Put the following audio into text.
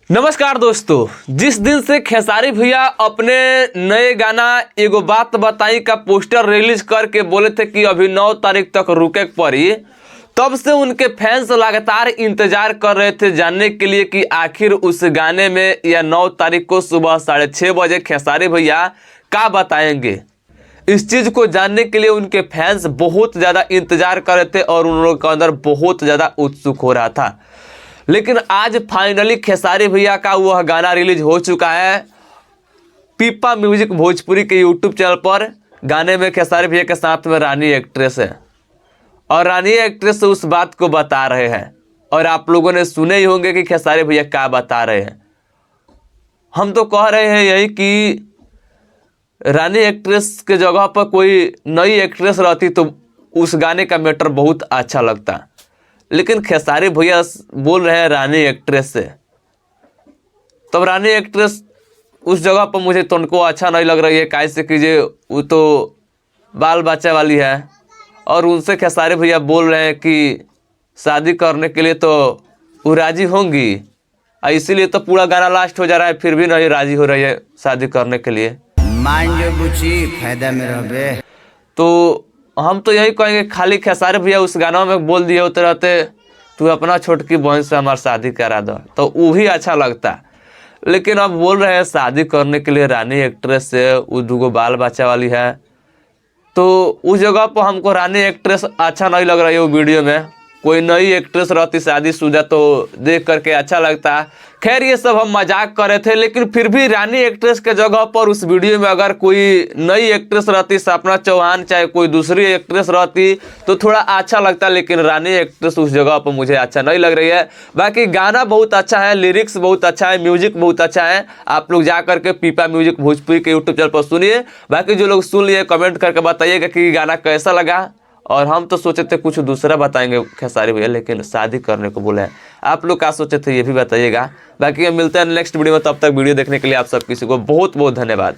नमस्कार दोस्तों, जिस दिन से खेसारी भैया अपने नए गाना एगो बात बताई का पोस्टर रिलीज करके बोले थे कि अभी 9 तारीख तक रुके पड़ी, तब से उनके फैंस लगातार इंतजार कर रहे थे जानने के लिए कि आखिर उस गाने में या 9 तारीख को सुबह 6:30 बजे खेसारी भैया क्या बताएंगे। इस चीज़ को जानने के लिए उनके फैंस बहुत ज़्यादा इंतजार कर रहे थे और उन लोगों के अंदर बहुत ज़्यादा उत्सुक हो रहा था। लेकिन आज फाइनली खेसारी भैया का वह गाना रिलीज हो चुका है पीपा म्यूजिक भोजपुरी के यूट्यूब चैनल पर। गाने में खेसारी भैया के साथ में रानी एक्ट्रेस है और रानी एक्ट्रेस उस बात को बता रहे हैं और आप लोगों ने सुने ही होंगे कि खेसारी भैया क्या बता रहे हैं। हम तो कह रहे हैं यही कि रानी एक्ट्रेस के जगह पर कोई नई एक्ट्रेस रहती तो उस गाने का मैटर बहुत अच्छा लगता, लेकिन खेसारी भैया बोल रहे हैं रानी एक्ट्रेस से। तब रानी एक्ट्रेस उस जगह पर मुझे तो उनको अच्छा नहीं लग रही है, कैसे कीजिए, वो तो बाल बच्चा वाली है और उनसे खेसारी भैया बोल रहे हैं कि शादी करने के लिए तो वो राजी होंगी, इसीलिए तो पूरा गाना लास्ट हो जा रहा है, फिर भी नहीं राजी हो रही है शादी करने के लिए। मान जो बुची फायदा में रहबे। तो हम तो यही कहेंगे, खाली खेसारी भैया उस गाना में बोल दिए होते रहते तू अपना छोटकी बहन से हमारी शादी करा दो तो वो भी अच्छा लगता, लेकिन अब बोल रहे हैं शादी करने के लिए रानी एक्ट्रेस से, वो दूगो बाल बच्चा वाली है। तो उस जगह पर हमको रानी एक्ट्रेस अच्छा नहीं लग रही है वो वीडियो में। कोई नई एक्ट्रेस रहती शादीशुदा तो देख करके अच्छा लगता। खैर ये सब हम मजाक कर रहे थे, लेकिन फिर भी रानी एक्ट्रेस के जगह पर उस वीडियो में अगर कोई नई एक्ट्रेस रहती, सपना चौहान चाहे कोई दूसरी एक्ट्रेस रहती तो थोड़ा अच्छा लगता, लेकिन रानी एक्ट्रेस उस जगह पर मुझे अच्छा नहीं लग रही है। बाकी गाना बहुत अच्छा है, लिरिक्स बहुत अच्छा है, म्यूजिक बहुत अच्छा है। आप लोग जा करके पीपा म्यूजिक भोजपुरी के यूट्यूब चैनल पर सुनिए। बाकी जो लोग सुन लिए कमेंट करके बताइएगा कि गाना कैसा लगा। और हम तो सोचे थे कुछ दूसरा बताएंगे खेसारी भैया, लेकिन शादी करने को बोले हैं। आप लोग क्या सोचे थे ये भी बताइएगा। बाकी हम मिलते हैं नेक्स्ट वीडियो में, तब तक वीडियो देखने के लिए आप सब किसी को बहुत बहुत धन्यवाद।